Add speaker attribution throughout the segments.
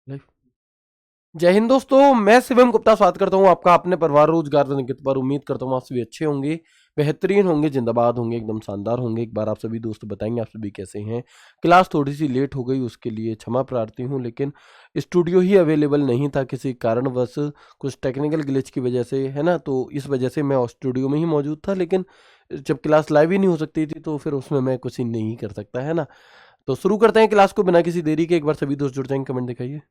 Speaker 1: Life. जय हिंद दोस्तों, मैं शिवम गुप्ता स्वागत करता हूं आपका अपने परिवार रोजगार निकित पर। उम्मीद करता हूं आप सभी अच्छे होंगे, बेहतरीन होंगे, जिंदाबाद होंगे, एकदम शानदार होंगे। एक बार आप सभी दोस्त बताएंगे आप सभी कैसे हैं। क्लास थोड़ी सी लेट हो गई, उसके लिए क्षमा प्रार्थी हूं, लेकिन स्टूडियो ही अवेलेबल नहीं था किसी कारणवश, कुछ टेक्निकल ग्लिच की वजह से, है ना। तो इस वजह से मैं स्टूडियो में ही मौजूद था, लेकिन जब क्लास लाइव ही नहीं हो सकती थी तो फिर उसमें मैं कुछ ही नहीं कर सकता, है ना। तो शुरू करते हैं क्लास को बिना किसी देरी के। एक बार सभी दोस्त जुड़ जाएंगे, कमेंट दिखाइए।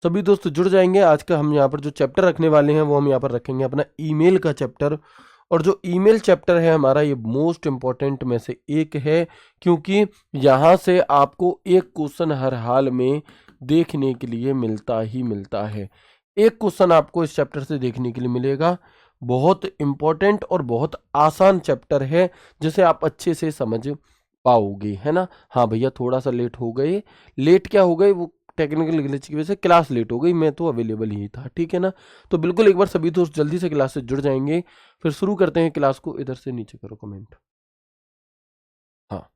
Speaker 1: सभी दोस्त जुड़ जाएंगे। आज का हम यहाँ पर जो चैप्टर रखने वाले हैं वो हम यहाँ पर रखेंगे अपना ईमेल का चैप्टर। और जो ईमेल चैप्टर है हमारा, ये मोस्ट इम्पॉर्टेंट में से एक है, क्योंकि यहाँ से आपको एक क्वेश्चन हर हाल में देखने के लिए मिलता ही मिलता है। एक क्वेश्चन आपको इस चैप्टर से देखने के लिए मिलेगा। बहुत इम्पॉर्टेंट और बहुत आसान चैप्टर है, जिसे आप अच्छे से समझ पाओगे, है ना। हाँ भैया, थोड़ा सा लेट हो गए। लेट क्या हो गए, वो टेक्निकल ग्लिच की वजह से क्लास लेट हो गई, मैं तो अवेलेबल ही था, ठीक है ना। तो बिल्कुल एक बार सभी दोस्त जल्दी से क्लास से जुड़ जाएंगे। फिर शुरू करते हैं क्लास को। इधर से नीचे करो कमेंट। हाँ,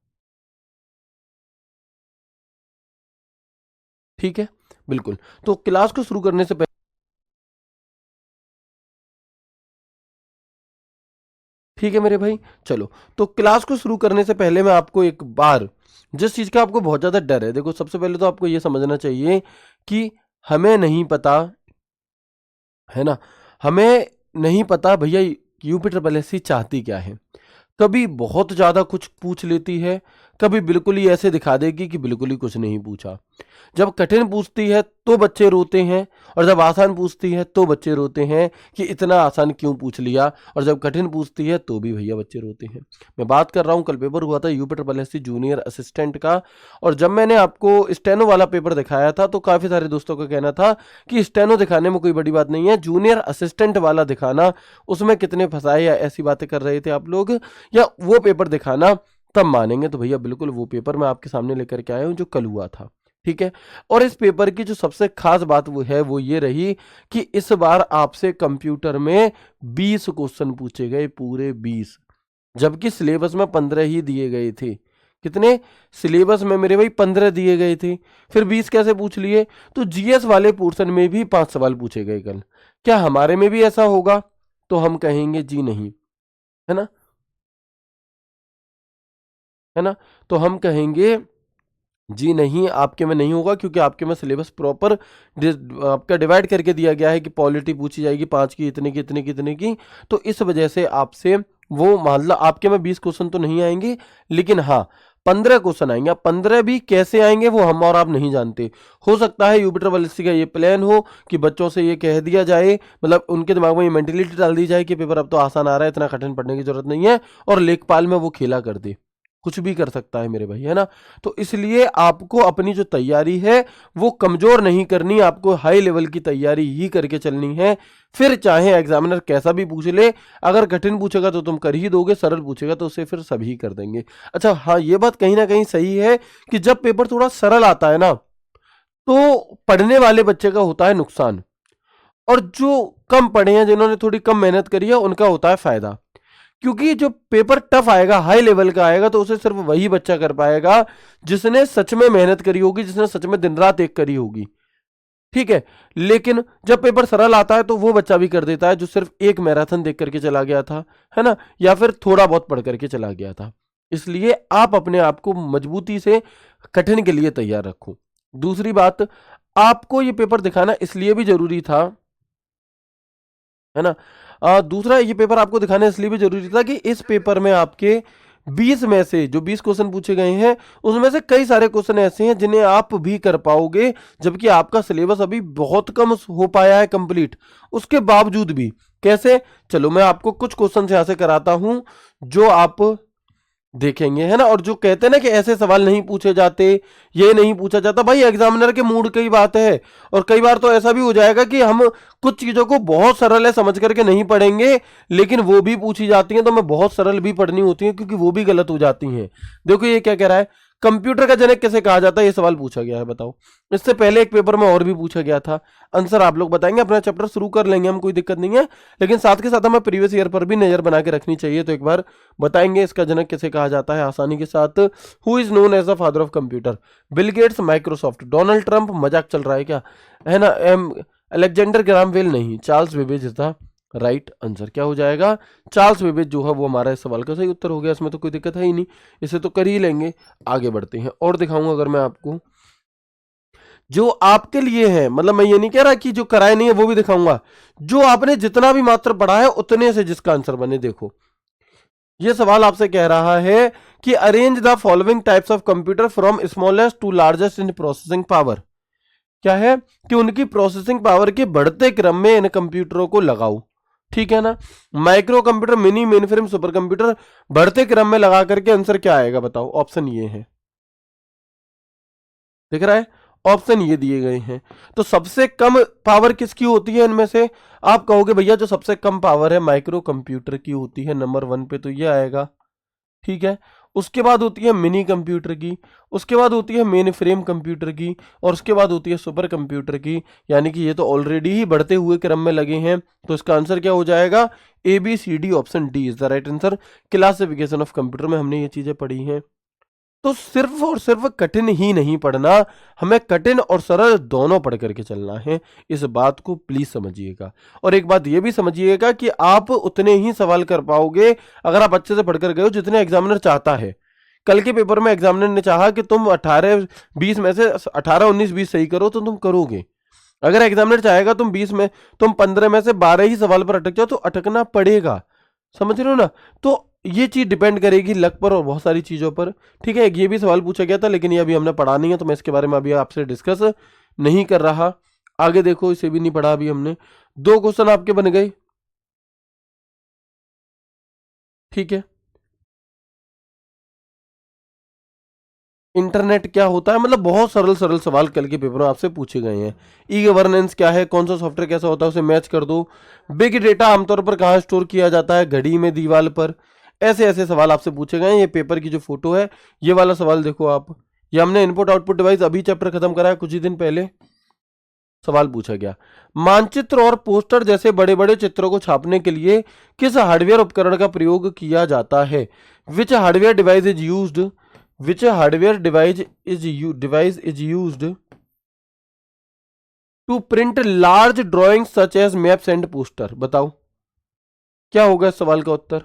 Speaker 1: ठीक है, बिल्कुल। तो क्लास को शुरू करने से पहले, ठीक है मेरे भाई, चलो। तो क्लास को शुरू करने से पहले मैं आपको एक बार, जिस चीज़ का आपको बहुत ज़्यादा डर है, देखो सबसे पहले तो आपको ये समझना चाहिए कि हमें नहीं पता, है ना। हमें नहीं पता भैया यूपी चाहती क्या है। कभी बहुत ज़्यादा कुछ पूछ लेती है, कभी बिल्कुल ही ऐसे दिखा देगी कि बिल्कुल ही कुछ नहीं पूछा। जब कठिन पूछती है तो बच्चे रोते हैं, और जब आसान पूछती है तो बच्चे रोते हैं कि इतना आसान क्यों पूछ लिया। और जब कठिन पूछती है तो भी भैया बच्चे रोते हैं। मैं बात कर रहा हूँ, कल पेपर हुआ था यूपी जूनियर असिस्टेंट का। और जब मैंने आपको स्टेनो वाला पेपर दिखाया था तो काफ़ी सारे दोस्तों का कहना था कि स्टेनो दिखाने में कोई बड़ी बात नहीं है, जूनियर असिस्टेंट वाला दिखाना, उसमें कितने फंसाए या ऐसी बातें कर रहे थे आप लोग, या वो पेपर दिखाना, तब मानेंगे। तो भैया बिल्कुल वो पेपर मैं आपके सामने लेकर के आया हूँ जो कल हुआ था, ठीक है। और इस पेपर की जो सबसे खास बात वो है वो ये रही कि इस बार आपसे कंप्यूटर में 20 क्वेश्चन पूछे गए, पूरे 20। जबकि सिलेबस में 15 ही दिए गए थे। कितने? सिलेबस में मेरे भाई 15 दिए गए थे, फिर 20 कैसे पूछ लिए? तो जीएस वाले पोर्शन में भी 5 सवाल पूछे गए कल। क्या हमारे में भी ऐसा होगा? तो हम कहेंगे जी नहीं, है ना, है ना। तो हम कहेंगे जी नहीं, आपके में नहीं होगा, क्योंकि आपके में सिलेबस प्रॉपर आपका डिवाइड करके दिया गया है कि पॉलिटी पूछी जाएगी 5 की, इतने की, इतने की, इतने की। तो इस वजह से आपसे वो मान लो आपके में 20 क्वेश्चन तो नहीं आएंगे, लेकिन हाँ 15 क्वेश्चन आएंगे। अब 15 भी कैसे आएंगे वो हम और आप नहीं जानते। हो सकता है यूपी ट्रिपल एससी का ये प्लान हो कि बच्चों से ये कह दिया जाए, मतलब उनके दिमाग में ये मेंटेलिटी डाल दी जाए कि पेपर अब तो आसान आ रहा है, इतना कठिन पढ़ने की जरूरत नहीं है, और लेखपाल में वो खेला कर दे। कुछ भी कर सकता है मेरे भाई, है ना। तो इसलिए आपको अपनी जो तैयारी है वो कमजोर नहीं करनी, आपको हाई लेवल की तैयारी ही करके चलनी है। फिर चाहे एग्जामिनर कैसा भी पूछ ले, अगर कठिन पूछेगा तो तुम कर ही दोगे, सरल पूछेगा तो उसे फिर सभी कर देंगे। अच्छा हाँ, ये बात कहीं ना कहीं सही है कि जब पेपर थोड़ा सरल आता है ना, तो पढ़ने वाले बच्चे का होता है नुकसान, और जो कम पढ़े हैं, जिन्होंने थोड़ी कम मेहनत करी है, उनका होता है फायदा। क्योंकि जो पेपर टफ आएगा, हाई लेवल का आएगा, तो उसे सिर्फ वही बच्चा कर पाएगा जिसने सच में मेहनत करी होगी, जिसने सच में दिन रात एक करी होगी, ठीक है। लेकिन जब पेपर सरल आता है तो वो बच्चा भी कर देता है जो सिर्फ एक मैराथन देख करके चला गया था, है ना, या फिर थोड़ा बहुत पढ़ करके चला गया था। इसलिए आप अपने आप को मजबूती से कठिन के लिए तैयार रखो। दूसरी बात, आपको ये पेपर दिखाना इसलिए भी जरूरी था, है ना। दूसरा, ये पेपर आपको दिखाना इसलिए भी जरूरी था कि इस पेपर में आपके 20 में से जो 20 क्वेश्चन पूछे गए हैं, उसमें से कई सारे क्वेश्चन ऐसे हैं जिन्हें आप भी कर पाओगे, जबकि आपका सिलेबस अभी बहुत कम हो पाया है कंप्लीट। उसके बावजूद भी कैसे, चलो मैं आपको कुछ क्वेश्चन यहां से कराता हूं जो आप देखेंगे, है ना। और जो कहते हैं ना कि ऐसे सवाल नहीं पूछे जाते, ये नहीं पूछा जाता, भाई एग्जामिनर के मूड की बात है। और कई बार तो ऐसा भी हो जाएगा कि हम कुछ चीजों को बहुत सरल है समझ करके नहीं पढ़ेंगे, लेकिन वो भी पूछी जाती हैं तो हमें बहुत सरल भी पढ़नी होती है, क्योंकि वो भी गलत हो जाती हैं। देखो ये क्या कह रहा है, कंप्यूटर का जनक किसे कहा जाता है, ये सवाल पूछा गया है, बताओ। इससे पहले एक पेपर में और भी पूछा गया था, आंसर आप लोग बताएंगे। अपना चैप्टर शुरू कर लेंगे हम, कोई दिक्कत नहीं है, लेकिन साथ के साथ हमें प्रीवियस ईयर पर भी नजर बना के रखनी चाहिए। तो एक बार बताएंगे इसका जनक किसे कहा जाता है आसानी के साथ। Who is known as the father of computer? Bill Gates, Microsoft, Donald Trump, मजाक चल रहा है क्या, है ना, अलेक्जेंडर ग्राहम बेल नहीं, चार्ल्स बेबेज था राइट आंसर। क्या हो जाएगा, चार्ल्स बेबेज जो है वो हमारा इस सवाल का सही उत्तर हो गया, इसमें तो कोई दिक्कत है ही नहीं, इसे तो कर ही लेंगे। आगे बढ़ते हैं और दिखाऊंगा अगर मैं आपको जो आपके लिए है, मतलब मैं ये नहीं कह रहा कि जो कराए नहीं है वो भी दिखाऊंगा, जो आपने जितना भी मात्र पढ़ा है उतने से जिसका आंसर बने। देखो ये सवाल आपसे कह रहा है कि arrange the following types of computer from smallest to largest in processing power. क्या है कि उनकी प्रोसेसिंग पावर के बढ़ते क्रम में इन कंप्यूटरों को लगाओ, ठीक है ना। Micro computer, mini, main frame, super computer, बढ़ते क्रम में लगा करके आंसर क्या आएगा बताओ। ऑप्शन ये है, दिख रहा है, ऑप्शन ये दिए गए हैं। तो सबसे कम पावर किसकी होती है इनमें से? आप कहोगे भैया जो सबसे कम पावर है माइक्रो कंप्यूटर की होती है, नंबर 1 पे तो ये आएगा, ठीक है। उसके बाद होती है मिनी कंप्यूटर की, उसके बाद होती है मेन फ्रेम कंप्यूटर की, और उसके बाद होती है सुपर कंप्यूटर की। यानी कि ये तो ऑलरेडी ही बढ़ते हुए क्रम में लगे हैं, तो इसका आंसर क्या हो जाएगा, A B C D, option D is the right answer. Classification of computer में हमने ये चीजें पढ़ी हैं। तो सिर्फ और सिर्फ कठिन ही नहीं पढ़ना, हमें कठिन और सरल दोनों पढ़ करके चलना है, इस बात को प्लीज समझिएगा। और एक बात यह भी समझिएगा कि आप उतने ही सवाल कर पाओगे अगर आप अच्छे से पढ़कर गए हो जितने एग्जामिनर चाहता है। कल के पेपर में एग्जामिनर ने चाहा कि तुम 18-20 में से 18-19-20 सही करो तो तुम करोगे। अगर एग्जामिनर चाहेगा तुम 15 में से 12 ही सवाल पर अटक जाओ तो अटकना पड़ेगा, समझ रहे हो ना। तो ये चीज डिपेंड करेगी लक पर और बहुत सारी चीजों पर, ठीक है। ये भी सवाल पूछा गया था लेकिन ये अभी हमने पढ़ा नहीं है, तो मैं इसके बारे में अभी आपसे डिस्कस नहीं कर रहा। आगे देखो, इसे भी नहीं पढ़ा अभी हमने। 2 क्वेश्चन आपके बन गए, ठीक है। इंटरनेट क्या होता है, मतलब बहुत सरल सरल सवाल कल के पेपर में आपसे पूछे गए हैं। ई गवर्नेंस क्या है, कौन सा सॉफ्टवेयर कैसा होता है, उसे मैच कर दो। बिग डेटा आमतौर पर कहाँ स्टोर किया जाता है, घड़ी में, दीवार पर। ऐसे ऐसे सवाल आपसे पूछे गए हैं। ये पेपर की जो फोटो है, ये वाला सवाल देखो आप। ये हमने इनपुट आउटपुट डिवाइस अभी चैप्टर खत्म करा है कुछ ही दिन पहले, सवाल पूछा गया। मानचित्र और पोस्टर जैसे बड़े बड़े चित्रों को छापने के लिए किस हार्डवेयर उपकरण का प्रयोग किया जाता है? Which hardware device is used, which hardware device is used to print large drawings such as maps and poster? बताओ क्या होगा इस सवाल का उत्तर,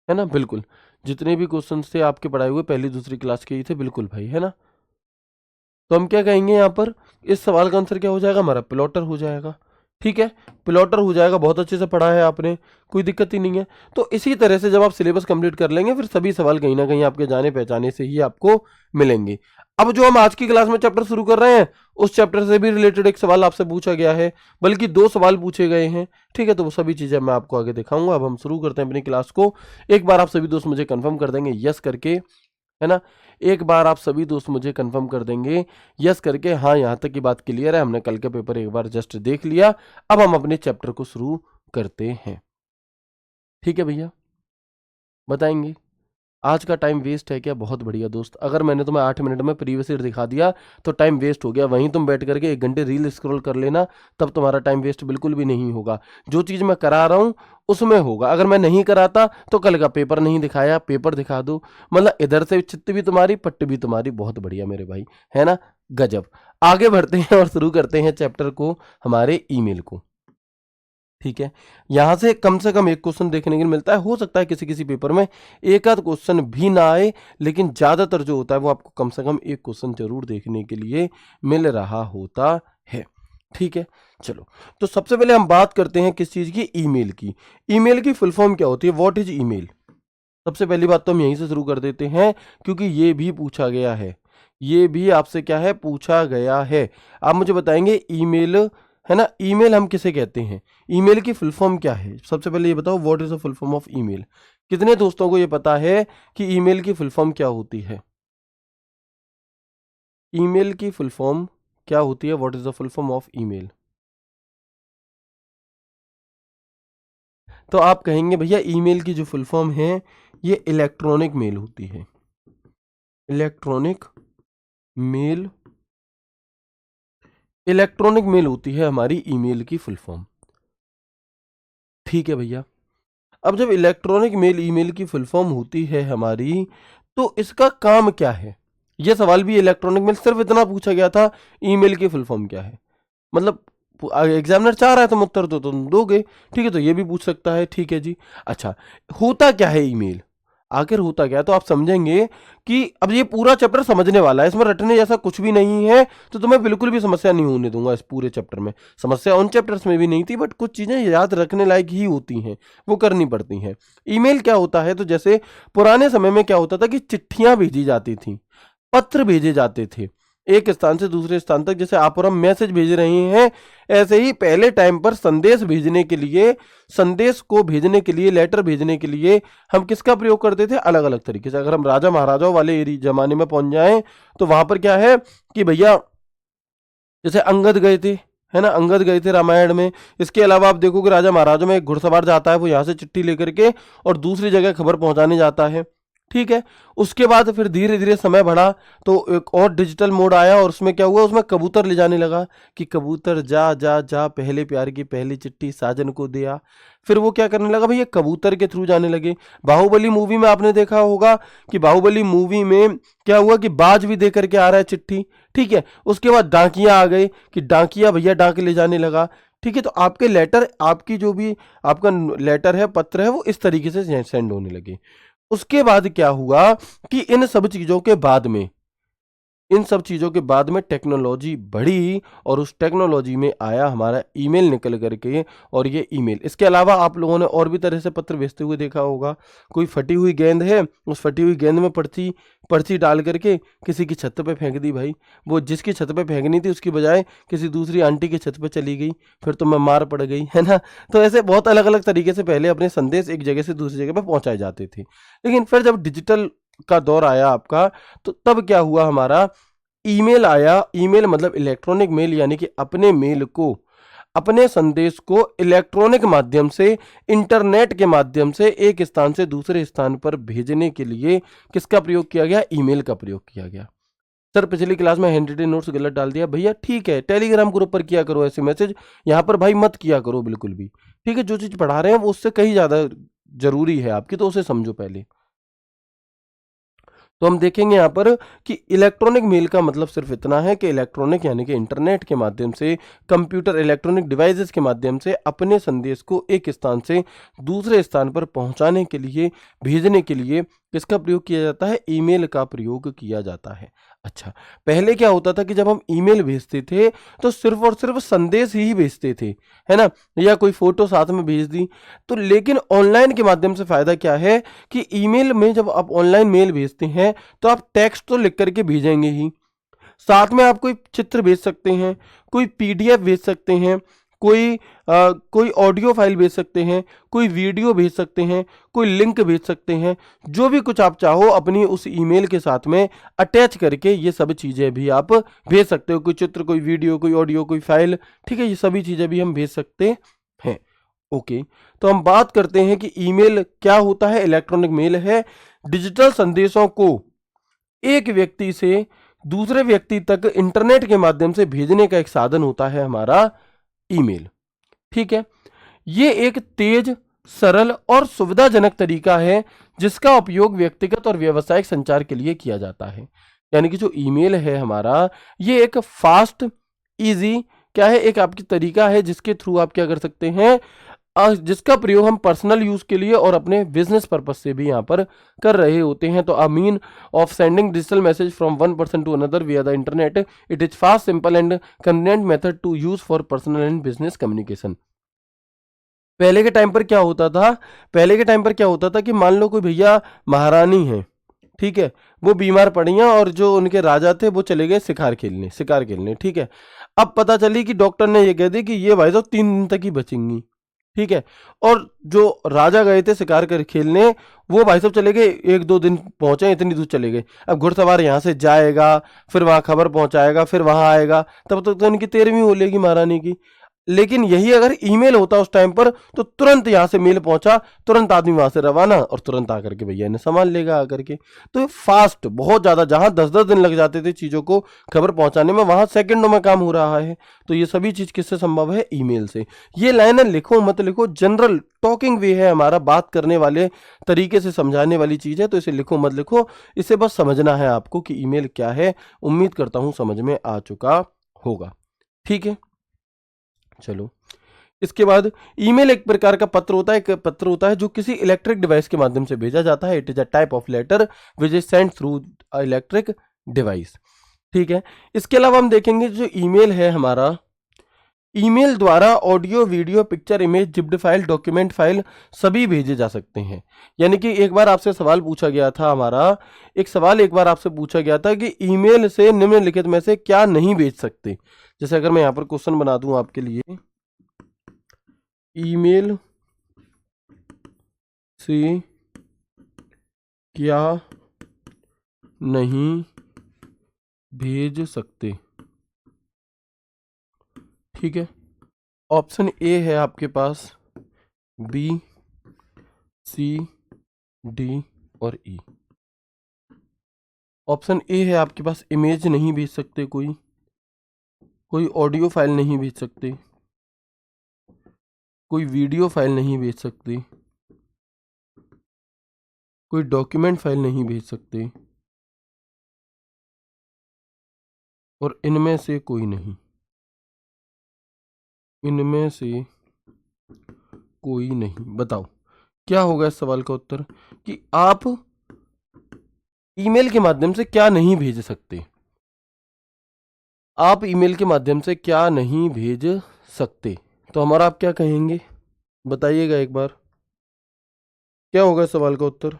Speaker 1: है ना। बिल्कुल, जितने भी क्वेश्चन थे आपके पढ़ाए हुए पहली दूसरी क्लास के ही थे, बिल्कुल भाई, है ना। तो हम क्या कहेंगे यहाँ पर, इस सवाल का आंसर क्या हो जाएगा हमारा, प्लॉटर हो जाएगा, ठीक है। प्लॉटर हो जाएगा, बहुत अच्छे से पढ़ा है आपने, कोई दिक्कत ही नहीं है। तो इसी तरह से जब आप सिलेबस कंप्लीट कर लेंगे फिर सभी सवाल कहीं ना कहीं आपके जाने पहचाने से ही आपको मिलेंगे। अब जो हम आज की क्लास में चैप्टर शुरू कर रहे हैं उस चैप्टर से भी रिलेटेड एक सवाल आपसे पूछा गया है, बल्कि 2 सवाल पूछे गए हैं, ठीक है। तो वो सभी चीजें मैं आपको आगे दिखाऊंगा। अब हम शुरू करते हैं अपनी क्लास को। एक बार आप सभी दोस्त मुझे कंफर्म कर देंगे यस करके, है ना। एक बार आप सभी दोस्त मुझे कंफर्म कर देंगे यस करके, हाँ यहाँ तक की बात क्लियर है, हमने कल के पेपर एक बार जस्ट देख लिया। अब हम अपने चैप्टर को शुरू करते हैं, ठीक है भैया, बताएंगे। आज का टाइम वेस्ट है क्या? बहुत बढ़िया दोस्त, अगर मैंने तुम्हें 8 मिनट में प्रीवियस ईयर दिखा दिया तो टाइम वेस्ट हो गया। वहीं तुम बैठ करके 1 घंटे रील स्क्रॉल कर लेना, तब तुम्हारा टाइम वेस्ट बिल्कुल भी नहीं होगा। जो चीज़ मैं करा रहा हूँ उसमें होगा। अगर मैं नहीं कराता तो कल का पेपर नहीं दिखाया, पेपर दिखा दो, मतलब इधर से चित्त भी तुम्हारी, पट्ट भी तुम्हारी। बहुत बढ़िया मेरे भाई, है ना, गजब। आगे बढ़ते हैं और शुरू करते हैं चैप्टर को, हमारे ईमेल को, ठीक है। यहां से कम एक क्वेश्चन देखने के लिए मिलता है। हो सकता है किसी किसी पेपर में एक आध क्वेश्चन भी ना आए, लेकिन ज्यादातर जो होता है वो आपको कम से कम एक क्वेश्चन जरूर देखने के लिए मिल रहा होता है, ठीक है। चलो, तो सबसे पहले हम बात करते हैं किस चीज की, ईमेल की। ईमेल की फुल फॉर्म क्या होती है, व्हाट इज ईमेल? सबसे पहली बात तो हम यहीं से शुरू कर देते हैं, क्योंकि ये भी पूछा गया है, ये भी आपसे क्या है, पूछा गया है। आप मुझे बताएंगे ईमेल, है ना, ईमेल हम किसे कहते हैं, ईमेल की फुल फॉर्म क्या है? सबसे पहले ये बताओ, what is the full form of email? कितने दोस्तों को ये पता है कि ईमेल की फुल फॉर्म क्या होती है? ईमेल की फुल फॉर्म क्या होती है, what is the full form of email? तो आप कहेंगे भैया ईमेल की जो फुल फॉर्म है ये इलेक्ट्रॉनिक मेल होती है। इलेक्ट्रॉनिक मेल, इलेक्ट्रॉनिक मेल होती है हमारी ईमेल की फुल फॉर्म। ठीक है भैया। अब जब इलेक्ट्रॉनिक मेल ईमेल की फुल फॉर्म होती है हमारी, तो इसका काम क्या है? यह सवाल भी इलेक्ट्रॉनिक मेल सिर्फ इतना पूछा गया था, ईमेल की फुल फॉर्म क्या है। मतलब एग्जामिनर चाह रहा है तुम उत्तर दो तो तुम दोगे, ठीक है, तो ये भी पूछ सकता है, ठीक है जी। अच्छा, होता क्या है ईमेल, आखिर होता क्या है? तो आप समझेंगे कि अब ये पूरा चैप्टर समझने वाला है, इसमें रटने जैसा कुछ भी नहीं है, तो तुम्हें बिल्कुल भी समस्या नहीं होने दूंगा इस पूरे चैप्टर में। समस्या उन चैप्टर्स में भी नहीं थी, बट कुछ चीजें याद रखने लायक ही होती हैं, वो करनी पड़ती हैं। ईमेल क्या होता है? तो जैसे पुराने समय में क्या होता था कि चिट्ठियां भेजी जाती थी, पत्र भेजे जाते थे एक स्थान से दूसरे स्थान तक। जैसे आप और हम मैसेज भेज रहे हैं, ऐसे ही पहले टाइम पर संदेश भेजने के लिए, संदेश को भेजने के लिए, लेटर भेजने के लिए हम किसका प्रयोग करते थे? अलग अलग तरीके से। अगर हम राजा महाराजाओं वाले जमाने में पहुंच जाएं तो वहां पर क्या है कि भैया जैसे अंगद गए थे, है ना, अंगद गए थे रामायण में। इसके अलावा आप देखोगे राजा महाराजों में एक घुड़सवार जाता है, वो यहाँ से चिट्ठी लेकर के और दूसरी जगह खबर पहुंचाने जाता है, ठीक है। उसके बाद फिर धीरे धीरे समय बढ़ा तो एक और डिजिटल मोड आया, और उसमें क्या हुआ, उसमें कबूतर ले जाने लगा कि कबूतर जा जा जा पहले प्यार की पहली चिट्ठी साजन को दिया। फिर वो क्या करने लगा भैया, कबूतर के थ्रू जाने लगे। बाहुबली मूवी में आपने देखा होगा कि बाहुबली मूवी में क्या हुआ कि बाज भी दे करके आ रहा है चिट्ठी, ठीक है। उसके बाद डाकिया आ गए कि डाकिया भैया डाक ले जाने लगा, ठीक है। तो आपके लेटर, आपकी जो भी आपका लेटर है, पत्र है, वो इस तरीके से सेंड होने लगे। उसके बाद क्या हुआ कि इन सब चीजों के बाद में, इन सब चीजों के बाद में टेक्नोलॉजी बढ़ी और उस टेक्नोलॉजी में आया हमारा ईमेल निकल करके। और ये ईमेल, इसके अलावा आप लोगों ने और भी तरह से पत्र भेजते हुए देखा होगा। कोई फटी हुई गेंद है, उस फटी हुई गेंद में पर्ची पर्ची डाल करके किसी की छत पे फेंक दी भाई, वो जिसकी छत पे फेंकनी थी उसकी बजाय किसी दूसरी आंटी की छत पे चली गई, फिर तो मैं मार पड़ गई, है ना। तो ऐसे बहुत अलग अलग तरीके से पहले अपने संदेश एक जगह से दूसरी जगह पे पहुंचाए जाते थे। लेकिन फिर जब डिजिटल का दौर आया आपका, तो तब क्या हुआ, हमारा ईमेल आया। ईमेल मतलब इलेक्ट्रॉनिक मेल, यानी कि अपने मेल को, अपने संदेश को इलेक्ट्रॉनिक माध्यम से, इंटरनेट के माध्यम से एक स्थान से दूसरे स्थान पर भेजने के लिए किसका प्रयोग किया गया? ईमेल का प्रयोग किया गया। सर पिछली क्लास में हैंड रिटन नोट्स गलत डाल दिया, भैया ठीक है, टेलीग्राम ग्रुप पर किया करो ऐसे मैसेज, यहाँ पर भाई मत किया करो बिल्कुल भी, ठीक है। जो चीज पढ़ा रहे हैं वो उससे कहीं ज्यादा जरूरी है आपकी, तो उसे समझो पहले। तो हम देखेंगे यहाँ पर कि इलेक्ट्रॉनिक मेल का मतलब सिर्फ इतना है कि इलेक्ट्रॉनिक यानी कि इंटरनेट के माध्यम से, कंप्यूटर, इलेक्ट्रॉनिक डिवाइसेस के माध्यम से अपने संदेश को एक स्थान से दूसरे स्थान पर पहुंचाने के लिए, भेजने के लिए किसका प्रयोग किया जाता है? ईमेल का प्रयोग किया जाता है। अच्छा, पहले क्या होता था कि जब हम ईमेल भेजते थे तो सिर्फ और सिर्फ संदेश ही भेजते थे, है ना, या कोई फोटो साथ में भेज दी। तो लेकिन ऑनलाइन के माध्यम से फायदा क्या है कि ईमेल में जब आप ऑनलाइन मेल भेजते हैं तो आप टेक्स्ट तो लिख करके भेजेंगे ही, साथ में आप कोई चित्र भेज सकते हैं, कोई पीडीएफ भेज सकते हैं, कोई ऑडियो फाइल भेज सकते हैं, कोई वीडियो भेज सकते हैं, कोई लिंक भेज सकते हैं, जो भी कुछ आप चाहो अपनी उस ईमेल के साथ में अटैच करके ये सब चीज़ें भी आप भेज सकते हो। कोई चित्र, कोई वीडियो, कोई ऑडियो, कोई फाइल, ठीक है, ये सभी चीज़ें भी हम भेज सकते हैं। ओके, तो हम बात करते हैं कि ईमेल क्या होता है। इलेक्ट्रॉनिक मेल है डिजिटल संदेशों को एक व्यक्ति से दूसरे व्यक्ति तक इंटरनेट के माध्यम से भेजने का एक साधन होता है हमारा ईमेल, ठीक है। ये एक तेज, सरल और सुविधाजनक तरीका है जिसका उपयोग व्यक्तिगत और व्यावसायिक संचार के लिए किया जाता है। यानी कि जो ईमेल है हमारा, ये एक फास्ट, इजी क्या है, एक आपकी तरीका है जिसके थ्रू आप क्या कर सकते हैं, जिसका प्रयोग हम पर्सनल यूज के लिए और अपने बिजनेस पर्पज से भी यहाँ पर कर रहे होते हैं। तो a mean of sending digital message from one person to another via the internet, it is fast, simple and convenient method to use for personal and business communication. पहले के टाइम पर क्या होता था, पहले के टाइम पर क्या होता था कि मान लो कोई भैया महारानी है, ठीक है, वो बीमार पड़ी हैं और जो उनके राजा थे वो चले गए शिकार खेलने, शिकार खेलने, ठीक है। अब पता चली कि डॉक्टर ने ये कह दी कि ये भाई साहब 3 दिन तक ही बचेंगी, ठीक है। और जो राजा गए थे शिकार कर खेलने, वो भाई साहब चले गए, 1-2 दिन पहुंचे, इतनी दूर चले गए। अब घुड़सवार यहाँ से जाएगा, फिर वहां खबर पहुंचाएगा, फिर वहां आएगा, तब तक तो इनकी 13वीं हो लेगी महारानी की। लेकिन यही अगर ईमेल होता उस टाइम पर तो तुरंत यहाँ से मेल पहुंचा, तुरंत आदमी वहां से रवाना और तुरंत आकर के भैया ने सामान लेगा आकर के। तो फास्ट बहुत ज्यादा, जहां 10-10 दिन लग जाते थे चीजों को खबर पहुंचाने में, वहां सेकंडों में काम हो रहा है। तो ये सभी चीज किससे संभव है? ईमेल से। ये लाइनें लिखो मत लिखो, जनरल टॉकिंग वे है हमारा, बात करने वाले तरीके से समझाने वाली चीज है, तो इसे लिखो मत लिखो, इसे बस समझना है आपको कि ईमेल क्या है। उम्मीद करता हूं समझ में आ चुका होगा। ठीक है, चलो। इसके बाद ईमेल एक प्रकार का पत्र होता है, एक पत्र होता है जो किसी इलेक्ट्रिक डिवाइस के माध्यम से भेजा जाता है। It is a type of letter which is sent through electric device. ठीक है, इसके अलावा हम देखेंगे जो ईमेल है हमारा, ईमेल द्वारा audio, video, picture, image, zipped file, document file सभी भेजे जा सकते हैं। यानी कि एक बार आपसे सवाल पूछा गया था, हमारा एक सवाल एक बार आपसे पूछा गया था कि ईमेल से निम्नलिखित में से क्या नहीं भेज सकते। जैसे अगर मैं यहां पर क्वेश्चन बना दूं आपके लिए, ईमेल से क्या नहीं भेज सकते। ठीक है, ऑप्शन ए है आपके पास, बी, सी, डी और ई। ऑप्शन ए है आपके पास, इमेज नहीं भेज सकते, कोई ऑडियो फाइल नहीं भेज सकते, कोई वीडियो फाइल नहीं भेज सकते, कोई डॉक्यूमेंट फाइल नहीं भेज सकते, और इनमें से कोई नहीं, इनमें से कोई नहीं। बताओ क्या होगा इस सवाल का उत्तर, कि आप ईमेल के माध्यम से क्या नहीं भेज सकते। आप ईमेल के माध्यम से क्या नहीं भेज सकते, तो हमारा आप क्या कहेंगे, बताइएगा एक बार, क्या होगा इस सवाल का उत्तर।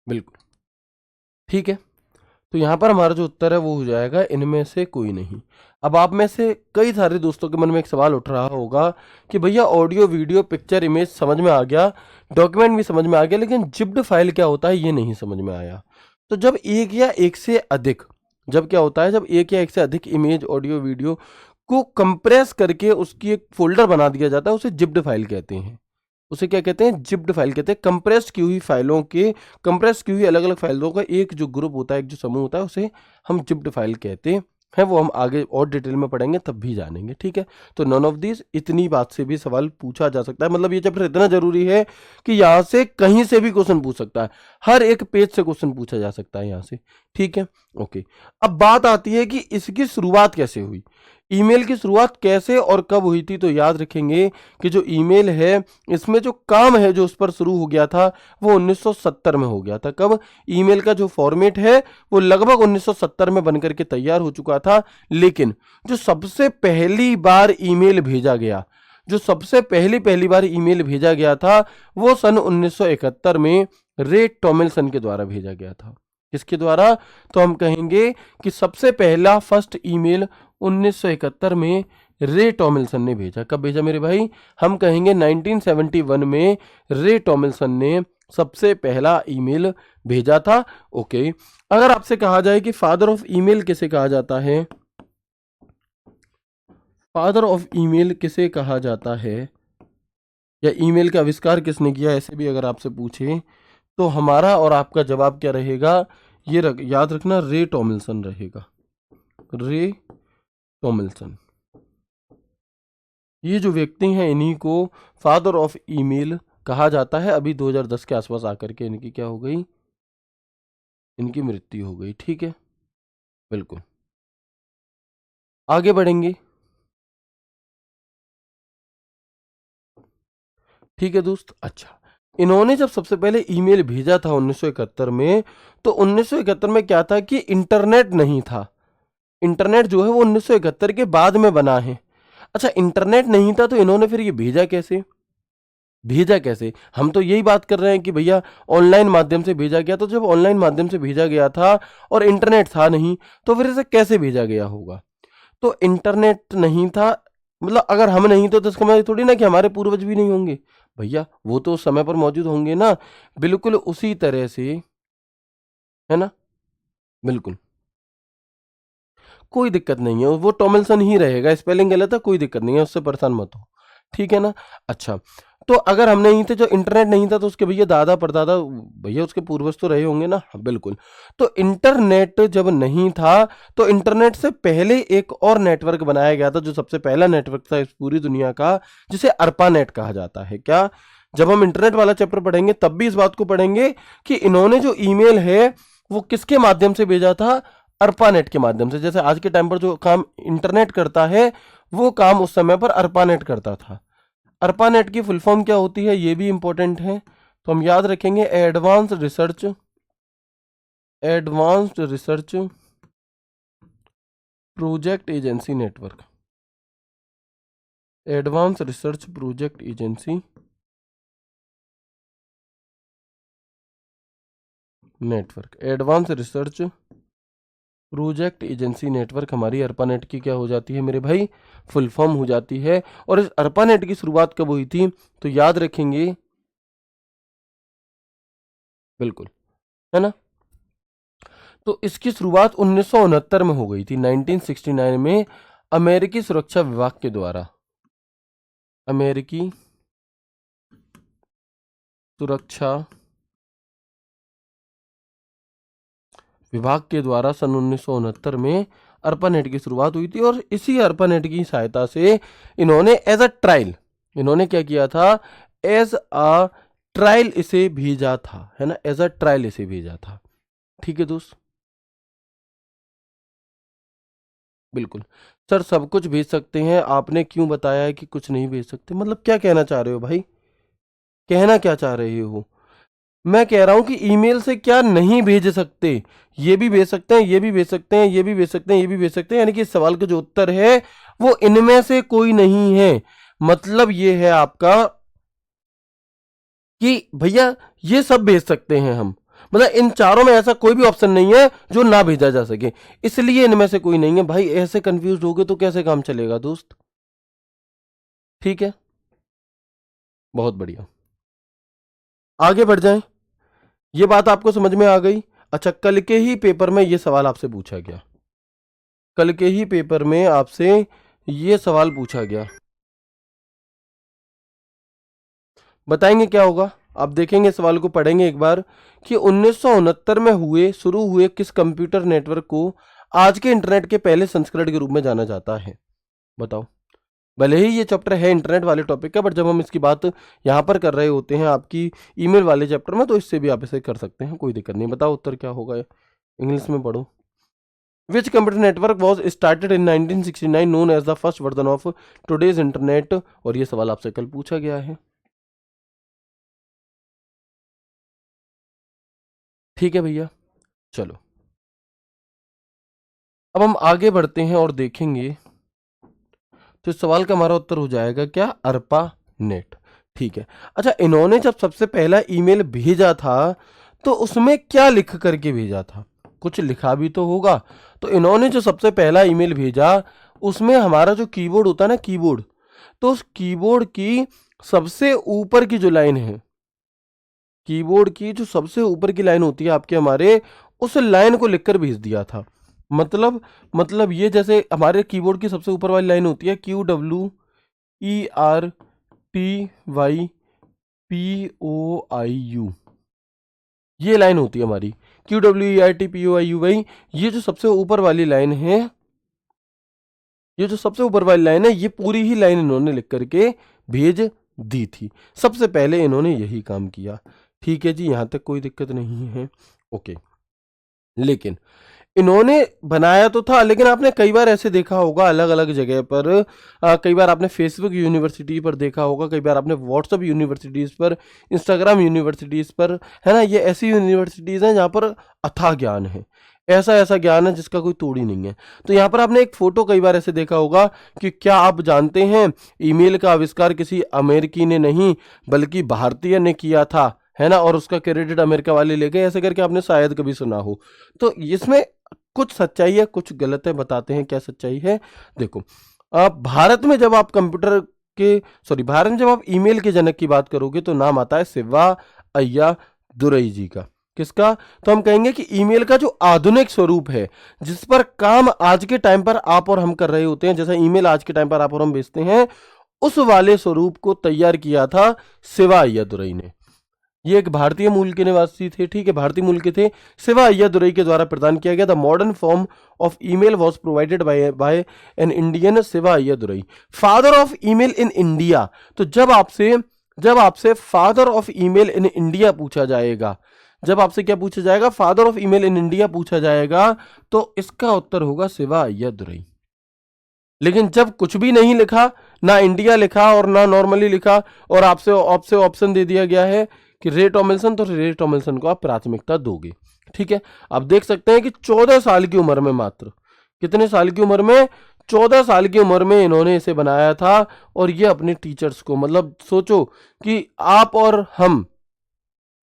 Speaker 1: बिल्कुल ठीक है, तो यहां पर हमारा जो उत्तर है वो हो जाएगा इनमें से कोई नहीं। अब आप में से कई सारे दोस्तों के मन में एक सवाल उठ रहा होगा कि भैया ऑडियो, वीडियो, पिक्चर, इमेज समझ में आ गया, डॉक्यूमेंट भी समझ में आ गया, लेकिन जिप्ड फाइल क्या होता है ये नहीं समझ में आया। तो जब एक या एक से अधिक, जब क्या होता है, जब एक या एक से अधिक इमेज, ऑडियो, वीडियो को कंप्रेस करके उसकी एक फोल्डर बना दिया जाता है, उसे जिप्ड फाइल कहते हैं। उसे क्या कहते हैं? जिप्ड फाइल कहते हैं। कंप्रेस की हुई फाइलों के, कंप्रेस की हुई अलग अलग फाइलों का एक जो ग्रुप होता है, एक जो समूह होता है, उसे हम जिप्ड फाइल कहते हैं। वो हम आगे और डिटेल में पढ़ेंगे तब भी जानेंगे। ठीक है, तो नॉन ऑफ दिस, इतनी बात से भी सवाल पूछा जा सकता है। मतलब ये चैप्टर इतना जरूरी है कि यहाँ से कहीं से भी क्वेश्चन पूछ सकता है, हर एक पेज से क्वेश्चन पूछा जा सकता है यहाँ से। ठीक है, ओके। अब बात आती है कि इसकी शुरुआत कैसे हुई, ईमेल की शुरुआत कैसे और कब हुई थी। तो याद रखेंगे कि जो ईमेल है, इसमें जो काम है जो उस पर शुरू हो गया था वो 1970 में हो गया था। कब? ईमेल का जो फॉर्मेट है वो लगभग 1970 में बनकर के तैयार हो चुका था, लेकिन जो सबसे पहली बार ईमेल भेजा गया, जो सबसे पहली बार ईमेल भेजा गया था वो सन 1971 में रे टॉमिल्सन के द्वारा भेजा गया था। किसके द्वारा? तो हम कहेंगे कि सबसे पहला फर्स्ट ईमेल 1971 में रे टॉमिल्सन ने भेजा। कब भेजा मेरे भाई? हम कहेंगे 1971 में रे टॉमिल्सन ने सबसे पहला ईमेल भेजा था। ओके, अगर आपसे कहा जाए कि फादर ऑफ ईमेल किसे कहा जाता है, फादर ऑफ ईमेल किसे कहा जाता है, या ईमेल का आविष्कार किसने किया, ऐसे भी अगर आपसे पूछे तो हमारा और आपका जवाब क्या रहेगा? ये याद रखना, रे टॉमिल्सन रहेगा। रे टॉमिल्सन, ये जो व्यक्ति हैं इन्हीं को फादर ऑफ ईमेल कहा जाता है। अभी 2010 के आसपास आकर के इनकी क्या हो गई, इनकी मृत्यु हो गई। ठीक है, बिल्कुल। आगे बढ़ेंगे। ठीक है दोस्त, अच्छा, इन्होंने जब सबसे पहले ईमेल भेजा था 1971 में, तो 1971 में क्या था कि इंटरनेट नहीं था। इंटरनेट जो है वो 1971 के बाद में बना है। अच्छा, इंटरनेट नहीं था तो इन्होंने फिर ये भेजा कैसे? भेजा कैसे? हम तो यही बात कर रहे हैं कि भैया ऑनलाइन माध्यम से भेजा गया। तो जब ऑनलाइन माध्यम से भेजा गया था और इंटरनेट था नहीं, तो फिर इसे कैसे भेजा गया होगा? तो इंटरनेट नहीं था, मतलब अगर हम नहीं तो इसका मतलब थोड़ी ना कि हमारे पूर्वज भी नहीं होंगे। भैया वो तो उस समय पर मौजूद होंगे ना, बिल्कुल उसी तरह से, है ना, बिल्कुल कोई दिक्कत नहीं है, वो टॉमलिंसन ही रहेगा, स्पेलिंग गलत है कोई दिक्कत नहीं है, उससे परेशान मत हो, ठीक है ना। अच्छा, तो अगर हम नहीं थे, जो इंटरनेट नहीं था, तो उसके भैया दादा परदादा, भैया उसके पूर्वज तो रहे होंगे ना। हाँ, बिल्कुल। तो इंटरनेट जब नहीं था, तो इंटरनेट से पहले एक और नेटवर्क बनाया गया था, जो सबसे पहला नेटवर्क था इस पूरी दुनिया का, जिसे अर्पानेट कहा जाता है। क्या, जब हम इंटरनेट वाला चैप्टर पढ़ेंगे तब भी इस बात को पढ़ेंगे कि इन्होंने जो ईमेल है वो किसके माध्यम से भेजा था, अर्पानेट के माध्यम से। जैसे आज के टाइम पर जो काम इंटरनेट करता है, वो काम उस समय पर अर्पानेट करता था। अर्पानेट की फुल फॉर्म क्या होती है, ये भी इंपॉर्टेंट है, तो हम याद रखेंगे, advanced research project agency network. Advance research project agency network, advance research project agency network हमारी अर्पानेट की क्या हो जाती है मेरे भाई, फुल फॉर्म हो जाती है। और इस अर्पानेट की शुरुआत कब हुई थी, तो याद रखेंगे, बिल्कुल, है ना। तो इसकी शुरुआत 1969 में हो गई थी, 1969 में, अमेरिकी सुरक्षा विभाग के द्वारा। अमेरिकी सुरक्षा विभाग के द्वारा सन 1969 में अर्पानेट की शुरुआत हुई थी। और इसी अर्पानेट की सहायता से इन्होंने एज अ ट्रायल, इन्होंने क्या किया था, एज अ ट्रायल इसे भेजा था, है ना, एज अ ट्रायल इसे भेजा था। ठीक है दोस्त, बिल्कुल। सर सब कुछ भेज सकते हैं, आपने क्यों बताया है कि कुछ नहीं भेज सकते, मतलब क्या कहना चाह रहे हो भाई, कहना क्या चाह रहे हो। मैं कह रहा हूं कि ईमेल से क्या नहीं भेज सकते, ये भी भेज सकते हैं, ये भी भेज सकते हैं, ये भी भेज सकते हैं, ये भी भेज सकते हैं, यानी कि इस सवाल का जो उत्तर है वो इनमें से कोई नहीं है। मतलब ये है आपका कि भैया ये सब भेज सकते हैं हम, मतलब इन चारों में ऐसा कोई भी ऑप्शन नहीं है जो ना भेजा जा सके, इसलिए इनमें से कोई नहीं है। भाई ऐसे कंफ्यूज हो गए तो कैसे काम चलेगा दोस्त, ठीक है, बहुत बढ़िया, आगे बढ़ जाएं। ये बात आपको समझ में आ गई। अच्छा, कल के ही पेपर में ये सवाल आपसे पूछा गया, कल के ही पेपर में आपसे ये सवाल पूछा गया, बताएंगे क्या होगा। आप देखेंगे सवाल को, पढ़ेंगे एक बार कि 1969 में शुरू हुए किस कंप्यूटर नेटवर्क को आज के इंटरनेट के पहले संस्करण के रूप में जाना जाता है, बताओ। भले ही ये चैप्टर है इंटरनेट वाले टॉपिक का, बट जब हम इसकी बात यहाँ पर कर रहे होते हैं आपकी ईमेल वाले चैप्टर में, तो इससे भी आप इसे कर सकते हैं, कोई दिक्कत नहीं। बताओ उत्तर क्या होगा, इंग्लिश में पढ़ो। Which computer network was started in 1969 known as the first version of today's internet, और ये सवाल आपसे कल पूछा गया है, ठीक है भैया। चलो अब हम आगे बढ़ते हैं और देखेंगे, तो इस सवाल का हमारा उत्तर हो जाएगा क्या, अर्पा नेट, ठीक है। अच्छा, इन्होंने जब सबसे पहला ईमेल भेजा था तो उसमें क्या लिख करके भेजा था, कुछ लिखा भी तो होगा। तो इन्होंने जो सबसे पहला ईमेल भेजा, उसमें हमारा जो कीबोर्ड होता है ना, कीबोर्ड, तो उस कीबोर्ड की सबसे ऊपर की जो लाइन है, कीबोर्ड की जो सबसे ऊपर की लाइन होती है आपके हमारे, उस लाइन को लिखकर भेज दिया था। मतलब ये जैसे हमारे कीबोर्ड की सबसे ऊपर वाली लाइन होती है, QWERTYPOIU, ये लाइन होती है हमारी, QWERTPOIU भाई। ये जो सबसे ऊपर वाली लाइन है, ये जो सबसे ऊपर वाली लाइन है, ये पूरी ही लाइन इन्होंने लिख करके भेज दी थी। सबसे पहले इन्होंने यही काम किया, ठीक है जी, यहां तक कोई दिक्कत नहीं है, ओके। लेकिन इन्होंने बनाया तो था, लेकिन आपने कई बार ऐसे देखा होगा अलग अलग जगह पर, कई बार आपने फेसबुक यूनिवर्सिटी पर देखा होगा, कई बार आपने व्हाट्सएप यूनिवर्सिटीज़ पर, इंस्टाग्राम यूनिवर्सिटीज़ पर, है ना, ये ऐसी यूनिवर्सिटीज़ हैं जहाँ पर अथाह ज्ञान है, ऐसा ऐसा ज्ञान है जिसका कोई तोड़ ही नहीं है। तो यहाँ पर आपने एक फ़ोटो कई बार ऐसे देखा होगा कि क्या आप जानते हैं ईमेल का आविष्कार किसी अमेरिकी ने नहीं बल्कि भारतीय ने किया था, है ना, और उसका क्रेडिट अमेरिका वाले ले गए, ऐसे करके आपने शायद कभी सुना हो। तो इसमें कुछ सच्चाई है, कुछ गलत है, बताते हैं क्या सच्चाई है। देखो, भारत में जब आप कंप्यूटर के भारत में जब आप ईमेल के जनक की बात करोगे तो नाम आता है शिवा अय्या दुरई जी का। किसका? तो हम कहेंगे कि ईमेल का जो आधुनिक स्वरूप है, जिस पर काम आज के टाइम पर आप और हम कर रहे होते हैं, जैसा ईमेल आज के टाइम पर आप और हम भेजते हैं, उस वाले स्वरूप को तैयार किया था शिवा अय्यादुरई ने। ये एक भारतीय मूल के निवासी थे, ठीक है, भारतीय मूल के थे। शिवा अय्यादुरई के द्वारा प्रदान किया गया। The modern form of email was provided by an Indian Shiva Ayyadurai, father of email in India. तो जब आपसे father of email in India पूछा जाएगा, जब आपसे क्या पूछा जाएगा? Father of email in India पूछा जाएगा, तो इसका उत्तर होगा शिवा अय्यादुरई। लेकिन जब कुछ भी नहीं लिखा, ना इंडिया लिखा और ना नॉर्मली लिखा, और आपसे ऑप्शन दे दिया गया है कि रे टॉमिल्सन, तो रे टॉमिल्सन को आप प्राथमिकता दोगे। ठीक है, आप देख सकते हैं कि 14 साल की उम्र में, मात्र कितने साल की उम्र में? 14 साल की उम्र में इन्होंने इसे बनाया था। और ये अपने टीचर्स को, मतलब सोचो कि आप और हम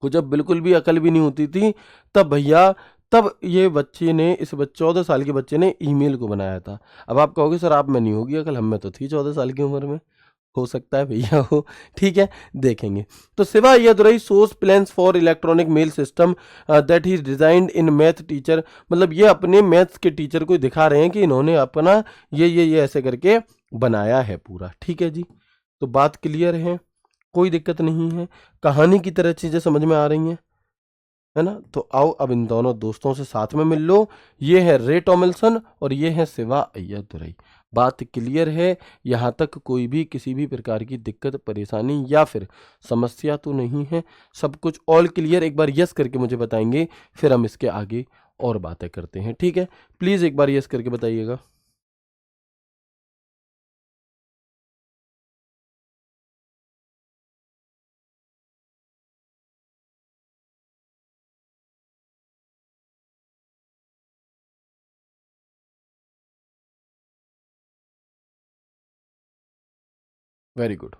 Speaker 1: को जब बिल्कुल भी अकल भी नहीं होती थी, तब भैया, तब ये बच्चे ने, 14 साल के बच्चे ने ईमेल को बनाया था। अब आप कहोगे सर आप में नहीं होगी अकल, हम में तो थी 14 साल की उम्र में, हो सकता है भैया हो, ठीक है, देखेंगे। तो Shiva Ayyadurai source plans for electronic mail system that he designed in math teacher, मतलब ये अपने मैथ्स के टीचर को दिखा रहे हैं कि इन्होंने अपना ये ऐसे करके बनाया है पूरा। ठीक है जी, तो बात क्लियर है, कोई दिक्कत नहीं है, कहानी की तरह चीजें समझ में आ रही हैं, है ना? तो आओ अब इन दोनों दोस्तों से साथ में मिल लो। ये है रे टॉमिल्सन और ये है शिवा अय्यादुरई। बात क्लियर है? यहाँ तक कोई भी किसी भी प्रकार की दिक्कत, परेशानी या फिर समस्या तो नहीं है? सब कुछ ऑल क्लियर? एक बार यस करके मुझे बताएंगे, फिर हम इसके आगे और बातें करते हैं। ठीक है, प्लीज एक बार यस करके बताइएगा। Very good.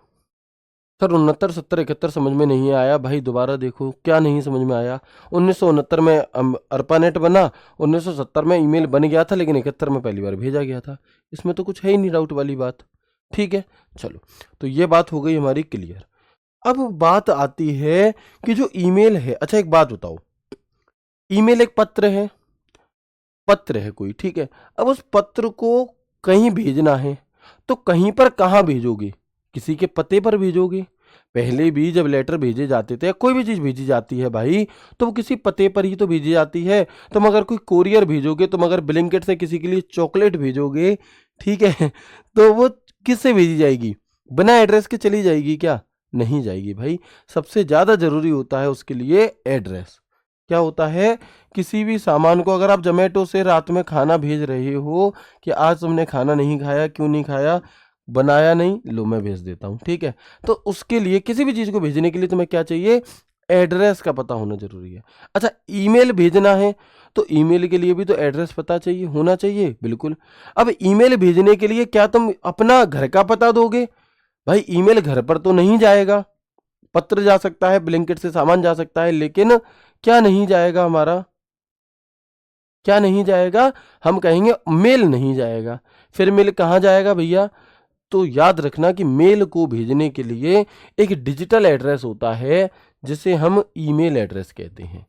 Speaker 1: सर 69, 70, 71 समझ में नहीं आया भाई, दोबारा देखो क्या नहीं समझ में आया। 1969 में अर्पानेट बना, 1970 में ईमेल बन गया था, लेकिन 71 में पहली बार भेजा गया था। इसमें तो कुछ है ही नहीं डाउट वाली बात। ठीक है, चलो, तो ये बात हो गई हमारी क्लियर। अब बात आती है कि जो ईमेल है, अच्छा एक बात बताओ, ईमेल एक पत्र है कोई, ठीक है, अब उस पत्र को कहीं भेजना है, तो कहीं पर कहाँ भेजोगे? किसी के पते पर भेजोगे। पहले भी जब लेटर भेजे जाते थे, कोई भी चीज भेजी जाती है भाई, तो वो किसी पते पर ही तो भेजी जाती है। तुम अगर कोई कोरियर भेजोगे, तुम अगर ब्लिंकिट से किसी के लिए चॉकलेट भेजोगे, ठीक है, तो वो किससे भेजी जाएगी? बिना एड्रेस के चली जाएगी क्या? नहीं जाएगी भाई। सबसे ज्यादा जरूरी होता है उसके लिए एड्रेस। क्या होता है? किसी भी सामान को, अगर आप जोमेटो से रात में खाना भेज रहे हो कि आज तुमने खाना नहीं खाया, क्यों नहीं खाया? बनाया नहीं, लो मैं भेज देता हूँ, ठीक है। तो उसके लिए, किसी भी चीज को भेजने के लिए तुम्हें क्या चाहिए? एड्रेस का पता होना जरूरी है। अच्छा, ईमेल भेजना है तो ईमेल के लिए भी तो एड्रेस पता चाहिए, होना चाहिए, बिल्कुल। अब ईमेल भेजने के लिए क्या तुम अपना घर का पता दोगे? भाई ईमेल घर पर तो नहीं जाएगा। पत्र जा सकता है, ब्लिंकिट से सामान जा सकता है, लेकिन क्या नहीं जाएगा हमारा? क्या नहीं जाएगा? हम कहेंगे मेल नहीं जाएगा। फिर मेल कहाँ जाएगा भैया? तो याद रखना कि मेल को भेजने के लिए एक डिजिटल एड्रेस होता है, जिसे हम ईमेल एड्रेस कहते हैं।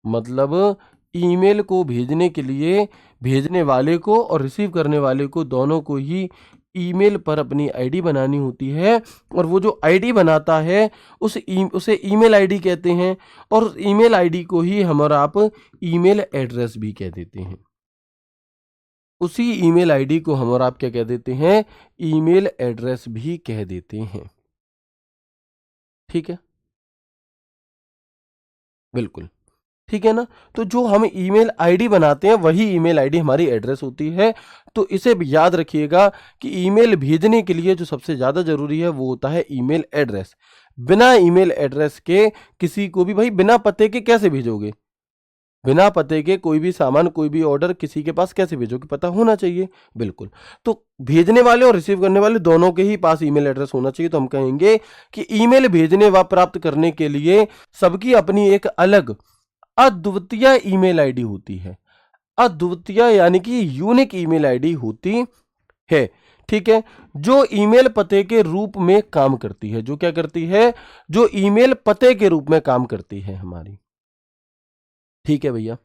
Speaker 1: मतलब ईमेल को भेजने के लिए भेजने वाले को और रिसीव करने वाले को, दोनों को ही ईमेल पर अपनी आईडी बनानी होती है। और वो जो आईडी बनाता है उसे ईमेल आईडी कहते हैं। और उस ईमेल आईडी को ही हम और आप ईमेल एड्रेस भी कह देते हैं। उसी ईमेल आईडी को हम और आप क्या कह देते हैं? ईमेल एड्रेस भी कह देते हैं। ठीक है, बिल्कुल, ठीक है ना? तो जो हम ईमेल आईडी बनाते हैं, वही ईमेल आईडी हमारी एड्रेस होती है। तो इसे भी याद रखिएगा कि ईमेल भेजने के लिए जो सबसे ज्यादा जरूरी है वो होता है ईमेल एड्रेस। बिना ईमेल एड्रेस के किसी को भी, भाई बिना पते के कैसे भेजोगे? बिना पते के कोई भी सामान, कोई भी ऑर्डर किसी के पास कैसे भेजोगे? पता होना चाहिए, बिल्कुल। तो भेजने वाले और रिसीव करने वाले दोनों के ही पास ईमेल एड्रेस होना चाहिए। तो हम कहेंगे कि ईमेल भेजने व प्राप्त करने के लिए सबकी अपनी एक अलग अद्वितीय ईमेल आईडी होती है। अद्वितीय यानी कि यूनिक ईमेल आईडी होती है। ठीक है, जो ईमेल पते के रूप में काम करती है, जो क्या करती है, जो ईमेल पते के रूप में काम करती है हमारी। ठीक है भैया,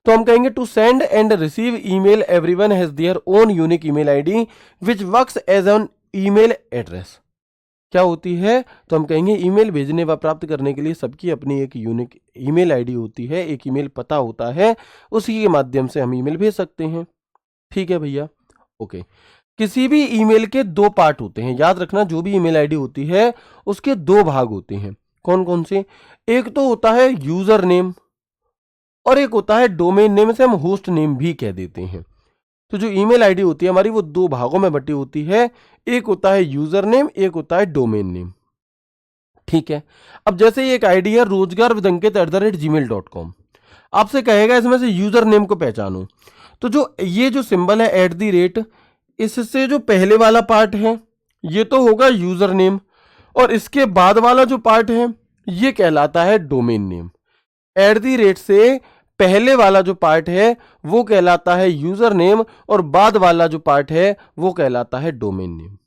Speaker 1: तो हम कहेंगे to send and receive email everyone has their own unique email ID which works as an email address. क्या होती है, तो हम कहेंगे ईमेल भेजने व प्राप्त करने के लिए सबकी अपनी एक यूनिक ईमेल आईडी होती है, एक ईमेल पता होता है, उसी के माध्यम से हम ईमेल भेज सकते हैं। ठीक है भैया, ओके। किसी भी ईमेल के दो पार्ट होते हैं, याद रखना, जो भी ईमेल आईडी होती है उसके दो भाग होते हैं। कौन कौन से? एक तो होता है यूजर नेम और एक होता है डोमेन नेम, से हम होस्ट नेम भी कह देते हैं। तो जो ईमेल आईडी होती है हमारी वो दो भागों में बटी होती है, एक होता है यूजर नेम, एक होता है डोमेन नेम। ठीक है, अब जैसे ये एक आईडी है rozgarvidankit@gmail.com, आपसे कहेगा इसमें से यूजर नेम को पहचानो, तो जो ये जो सिंबल है @ इससे जो पहले वाला पार्ट है ये तो होगा यूजर नेम, और इसके बाद वाला जो पार्ट है ये कहलाता है डोमेन नेम। @ से पहले वाला जो पार्ट है वो कहलाता है यूजर नेम, और बाद वाला जो पार्ट है वो कहलाता है डोमेन नेम।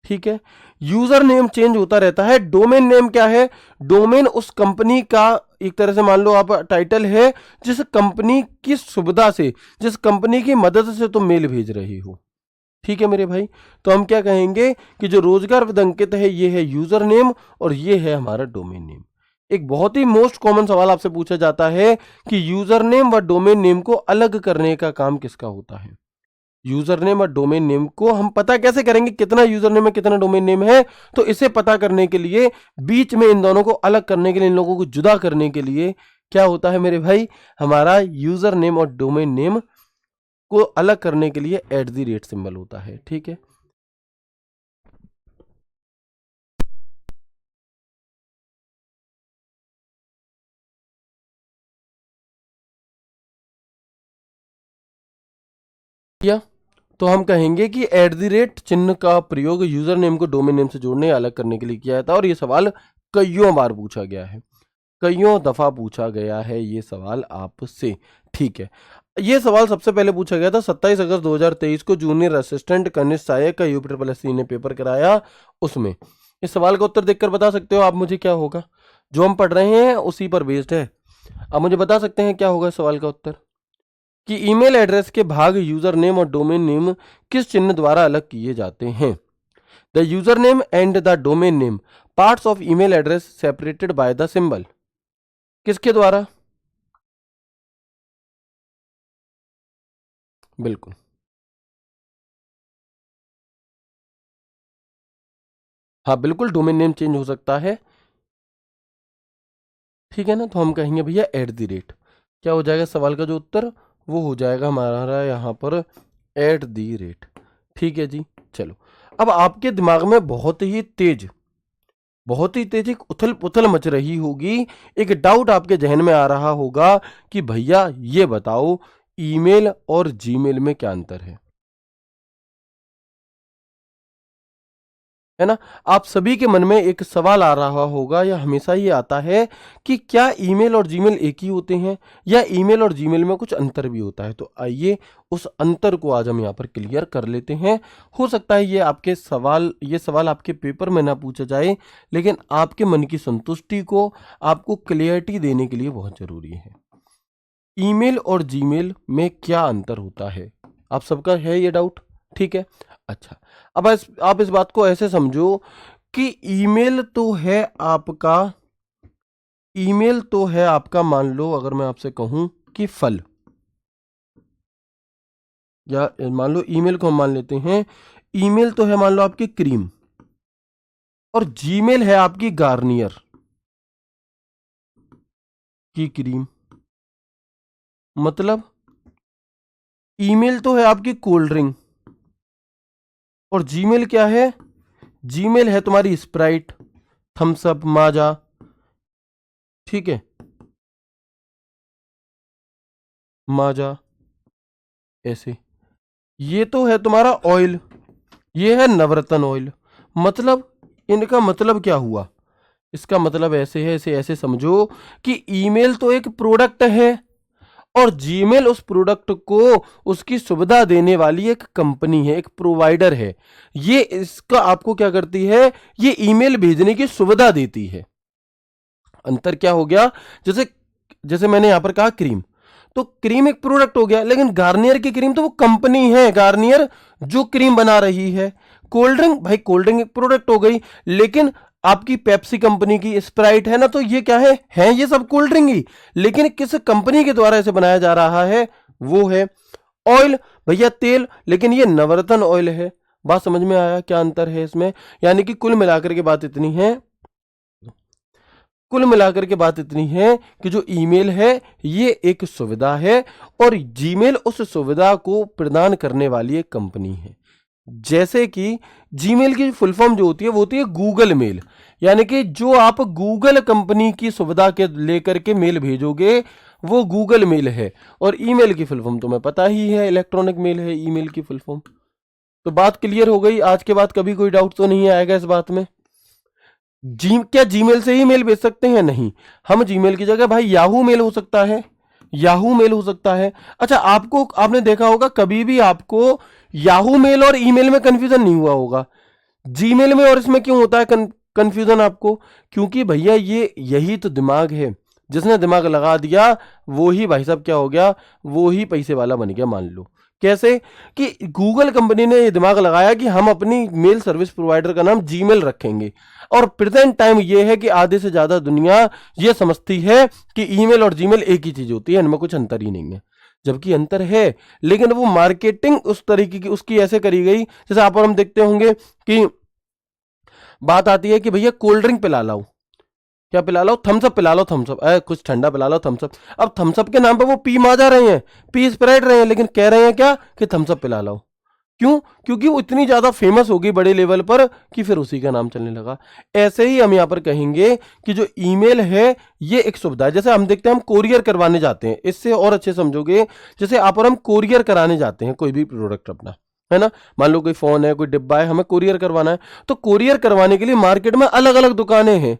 Speaker 1: ठीक है, यूजर नेम चेंज होता रहता है। डोमेन नेम क्या है? डोमेन उस कंपनी का एक तरह से मान लो आप टाइटल है, जिस कंपनी की सुविधा से, जिस कंपनी की मदद से तुम मेल भेज रही हो। ठीक है मेरे भाई, तो हम क्या कहेंगे कि जो रोजगार विद अंकित है ये है यूजर नेम और ये है हमारा डोमेन नेम। एक बहुत ही मोस्ट कॉमन सवाल आपसे पूछा जाता है कि यूजर नेम व डोमेन नेम को अलग करने का काम किसका होता है। यूजर नेम और डोमेन नेम को हम पता कैसे करेंगे कितना यूजर नेम है कितना डोमेन नेम है? तो इसे पता करने के लिए, बीच में इन दोनों को अलग करने के लिए, इन लोगों को जुदा करने के लिए क्या होता है मेरे भाई, हमारा यूजर नेम और डोमेन नेम को अलग करने के लिए @ सिंबल होता है। ठीक है, या तो हम कहेंगे कि @ चिन्ह का प्रयोग यूजर नेम को डोमेन नेम से जोड़ने या अलग करने के लिए किया जाता है, और ये सवाल कईयों बार पूछा गया है, कईयों दफा पूछा गया है ये सवाल आपसे। ठीक है, ये सवाल सबसे पहले पूछा गया था 27 अगस्त 2023 को जूनियर असिस्टेंट कनिष्ठ सहायक का UPSSC ने पेपर कराया, उसमें इस सवाल का उत्तर देखकर बता सकते हो आप मुझे क्या होगा। जो हम पढ़ रहे हैं उसी पर बेस्ड है। आप मुझे बता सकते हैं क्या होगा इस सवाल का उत्तर, कि ईमेल एड्रेस के भाग यूजर नेम और डोमेन नेम किस चिन्ह द्वारा अलग किए जाते हैं। The user name and the domain name parts of email address separated by the symbol. किसके द्वारा? बिल्कुल, हाँ बिल्कुल, डोमेन नेम चेंज हो सकता है। ठीक है ना, तो हम कहेंगे भैया @ क्या हो जाएगा सवाल का जो उत्तर, वो हो जाएगा हमारा यहाँ पर @ ठीक है जी, चलो अब आपके दिमाग में बहुत ही तेज एक उथल पुथल मच रही होगी, एक डाउट आपके जहन में आ रहा होगा कि भैया ये बताओ ईमेल और जीमेल में क्या अंतर है ना। आप सभी के मन में एक सवाल आ रहा होगा, या हमेशा ही आता है, कि क्या ईमेल और जीमेल एक ही होते हैं या ईमेल और जीमेल में कुछ अंतर भी होता है। तो आइए उस अंतर को आज हम यहाँ पर क्लियर कर लेते हैं। हो सकता है ये सवाल आपके पेपर में ना पूछा जाए, लेकिन आपके मन की संतुष्टि को, आपको क्लियरिटी देने के लिए बहुत जरूरी है। ईमेल और जीमेल में क्या अंतर होता है, आप सबका है ये डाउट? ठीक है, अच्छा, अब आप इस बात को ऐसे समझो कि ईमेल तो है आपका, मान लो अगर मैं आपसे कहूं कि फल, या मान लो ईमेल को हम मान लेते हैं, ईमेल तो है मान लो आपकी क्रीम, और जीमेल है आपकी गार्नियर की क्रीम। मतलब ईमेल तो है आपकी कोल्ड ड्रिंक, और जीमेल क्या है? जीमेल है तुम्हारी स्प्राइट, थम्स अप, माजा। ठीक है, माजा ऐसे। ये तो है तुम्हारा ऑयल, ये है नवरत्न ऑयल। मतलब इनका मतलब क्या हुआ? इसका मतलब ऐसे है, इसे ऐसे समझो कि ईमेल तो एक प्रोडक्ट है और जीमेल उस प्रोडक्ट को उसकी सुविधा देने वाली एक कंपनी है, एक प्रोवाइडर है। ये इसका आपको क्या करती है, ये ईमेल भेजने की सुविधा देती है। अंतर क्या हो गया, जैसे जैसे मैंने यहां पर कहा क्रीम, तो क्रीम एक प्रोडक्ट हो गया, लेकिन गार्नियर की क्रीम तो वो कंपनी है, गार्नियर जो क्रीम बना रही है। कोल्ड ड्रिंक, भाई कोल्ड ड्रिंक एक प्रोडक्ट हो गई, लेकिन आपकी पेप्सी कंपनी की स्प्राइट है ना, तो ये क्या है ये सब कोल्ड ड्रिंक ही, लेकिन किस कंपनी के द्वारा इसे बनाया जा रहा है, वो है ऑयल, भैया तेल, लेकिन ये नवरत्न ऑयल है। बात समझ में आया क्या अंतर है इसमें? यानी कि कुल मिलाकर के बात इतनी है, कुल मिलाकर के बात इतनी है कि जो ईमेल है ये एक सुविधा है और जीमेल उस सुविधा को प्रदान करने वाली एक कंपनी है। जैसे कि जीमेल की फुल फॉर्म जो होती है वो होती है गूगल मेल, यानी कि जो आप गूगल कंपनी की सुविधा के लेकर के मेल भेजोगे वो गूगल मेल है। और ईमेल की फुल फॉर्म तुम्हें पता ही है, इलेक्ट्रॉनिक मेल है ईमेल की फुल फॉर्म। तो बात क्लियर हो गई, आज के बाद कभी कोई डाउट तो नहीं आएगा इस बात में। क्या जीमेल से ही मेल भेज सकते हैं? नहीं, हम जीमेल की जगह भाई याहू मेल हो सकता है, याहू मेल हो सकता है। अच्छा, आपने देखा होगा कभी भी आपको याहू मेल और ईमेल में कंफ्यूजन नहीं हुआ होगा, जीमेल में और इसमें क्यों होता है कंफ्यूजन आपको? क्योंकि भैया ये यही तो दिमाग है, जिसने दिमाग लगा दिया वो ही भाई साहब क्या हो गया, वो ही पैसे वाला बन गया। मान लो कैसे, कि गूगल कंपनी ने ये दिमाग लगाया कि हम अपनी मेल सर्विस प्रोवाइडर का नाम जीमेल रखेंगे, और प्रेजेंट टाइम ये है कि आधे से ज्यादा दुनिया ये समझती है कि ईमेल और जीमेल एक ही चीज होती है, इनमें कुछ अंतर ही नहीं है, जबकि अंतर है। लेकिन वो मार्केटिंग उस तरीके की उसकी ऐसे करी गई, जैसे आप और हम देखते होंगे कि बात आती है कि भैया कोल्ड ड्रिंक पिला लाओ, क्या पिला लो, थम्स अप पिला लो, थम्स अप, कुछ ठंडा पिला लो, थम्स अप। अब थम्स अप के नाम पे वो पी माजा रहे हैं, पी स्प्राइट रहे हैं, लेकिन कह रहे हैं क्या कि थम्स अप पिला लो। क्यों? क्योंकि वो इतनी ज्यादा फेमस हो गई बड़े लेवल पर कि फिर उसी का नाम चलने लगा। ऐसे ही हम यहां पर कहेंगे कि जो ईमेल है ये एक सुविधा है। जैसे हम देखते हैं, हम कोरियर करवाने जाते हैं, इससे और अच्छे समझोगे, जैसे आप और हम कोरियर कराने जाते हैं कोई भी प्रोडक्ट अपना, है ना, मान लो कोई फोन है, कोई डिब्बा है, हमें कोरियर करवाना है, तो कोरियर करवाने के लिए मार्केट में अलग अलग दुकानें हैं,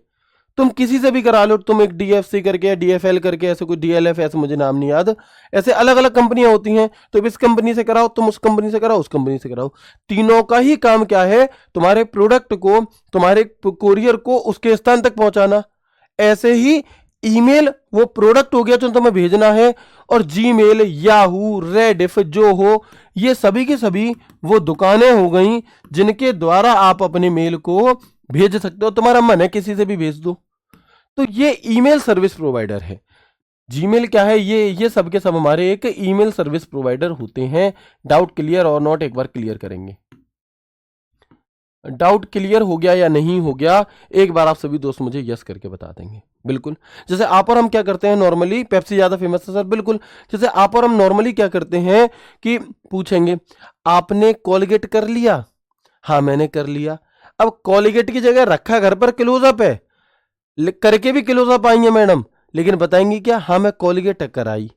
Speaker 1: तुम किसी से भी करा लो, तुम एक डीएफसी करके या डीएफएल करके, ऐसे कोई डीएलएफ, ऐसे मुझे नाम नहीं याद, ऐसे अलग अलग कंपनियां होती हैं, तो इस कंपनी से कराओ, तुम उस कंपनी से कराओ, उस कंपनी से कराओ, तीनों का ही काम क्या है, तुम्हारे प्रोडक्ट को, तुम्हारे कोरियर को उसके स्थान तक पहुंचाना। ऐसे ही ईमेल वो प्रोडक्ट हो गया जो तुम्हें भेजना है, और जीमेल, याहू, रेडिफ जो हो, ये सभी की सभी वो दुकानें हो गई जिनके द्वारा आप अपने मेल को भेज सकते हो। तुम्हारा मन है किसी से भी भेज दो, तो ये ईमेल सर्विस प्रोवाइडर है। जीमेल क्या है, ये सब के सब हमारे एक ईमेल सर्विस प्रोवाइडर होते हैं। डाउट क्लियर और नॉट, एक बार क्लियर करेंगे। डाउट क्लियर हो गया या नहीं हो गया, एक बार आप सभी दोस्त मुझे यस करके बता देंगे। बिल्कुल, जैसे आप और हम क्या करते हैं नॉर्मली, पेप्सी ज्यादा फेमस है सर, बिल्कुल, जैसे आप और हम नॉर्मली क्या करते हैं कि पूछेंगे आपने कोलगेट कर लिया? हाँ मैंने कर लिया। अब कोलगेट की जगह रखा घर पर क्लोजअप है, करके भी क्लोजअप आई है मैडम, लेकिन बताएंगी क्या, हाँ मैं कोलगेट कराई,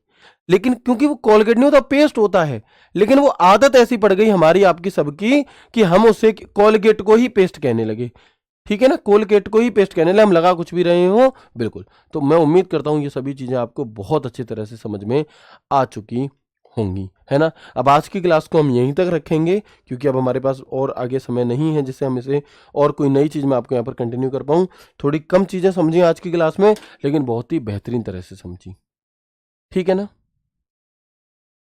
Speaker 1: लेकिन क्योंकि वो कोलगेट नहीं होता, पेस्ट होता है, लेकिन वो आदत ऐसी पड़ गई हमारी आपकी सबकी कि हम उसे कोलगेट को ही पेस्ट कहने लगे। ठीक है ना, कोलगेट को ही पेस्ट कहने लगे, हम लगा कुछ भी रहे हो। बिल्कुल, तो मैं उम्मीद करता हूं ये सभी चीजें आपको बहुत अच्छी तरह से समझ में आ चुकी होंगी, है ना। अब आज की क्लास को हम यहीं तक रखेंगे, क्योंकि अब हमारे पास और आगे समय नहीं है जिससे हम इसे और कोई नई चीज़ मैं आपको यहाँ पर कंटिन्यू कर पाऊँ। थोड़ी कम चीज़ें समझी आज की क्लास में, लेकिन बहुत ही बेहतरीन तरह से समझी, ठीक है ना।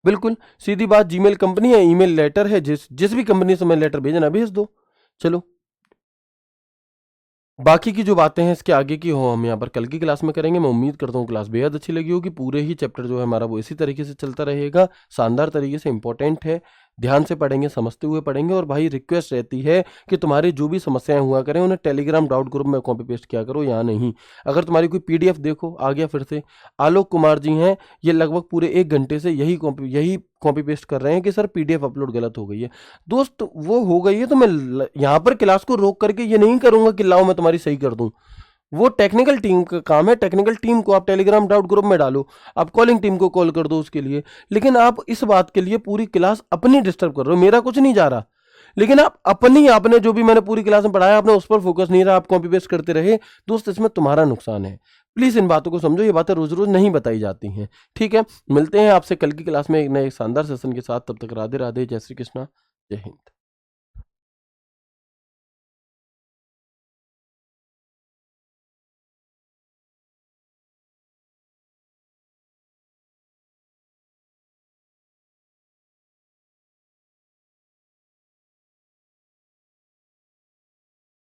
Speaker 1: बिल्कुल सीधी बात, जीमेल कंपनी है, ईमेल लेटर है, जिस भी कंपनी से मैं लेटर भेजना भेज दो। चलो, बाकी की जो बातें हैं इसके आगे की हो हम यहाँ पर कल की क्लास में करेंगे। मैं उम्मीद करता हूँ क्लास बेहद अच्छी लगी होगी। पूरे ही चैप्टर जो है हमारा वो इसी तरीके से चलता रहेगा, शानदार तरीके से, इंपॉर्टेंट है, ध्यान से पढ़ेंगे, समझते हुए पढ़ेंगे। और भाई रिक्वेस्ट रहती है कि तुम्हारी जो भी समस्याएं हुआ करें उन्हें टेलीग्राम डाउट ग्रुप में कॉपी पेस्ट किया करो, यहाँ नहीं। अगर तुम्हारी कोई पीडीएफ देखो आ गया, फिर से आलोक कुमार जी हैं, ये लगभग पूरे 1 घंटे से यही कॉपी पेस्ट कर रहे हैं कि सर पीडीएफ अपलोड गलत हो गई है। दोस्त वो हो गई है तो मैं यहाँ पर क्लास को रोक करके ये नहीं करूंगा कि लाओ मैं तुम्हारी सही कर दूं, वो टेक्निकल टीम का काम है। टेक्निकल टीम को आप टेलीग्राम डाउट ग्रुप में डालो, आप कॉलिंग टीम को कॉल कर दो उसके लिए, लेकिन आप इस बात के लिए पूरी क्लास अपनी डिस्टर्ब कर रहे हो, मेरा कुछ नहीं जा रहा, लेकिन आप अपनी, आपने जो भी मैंने पूरी क्लास में पढ़ाया आपने उस पर फोकस नहीं रहा, आप कॉपी पेस्ट करते रहे। दोस्त इसमें तुम्हारा नुकसान है। प्लीज़ इन बातों को समझो, ये बातें रोज़ रोज़ नहीं बताई जाती हैं। ठीक है, मिलते हैं आपसे कल की क्लास में एक नए शानदार सेशन के साथ। तब तक राधे राधे, जय श्री कृष्णा, जय हिंद।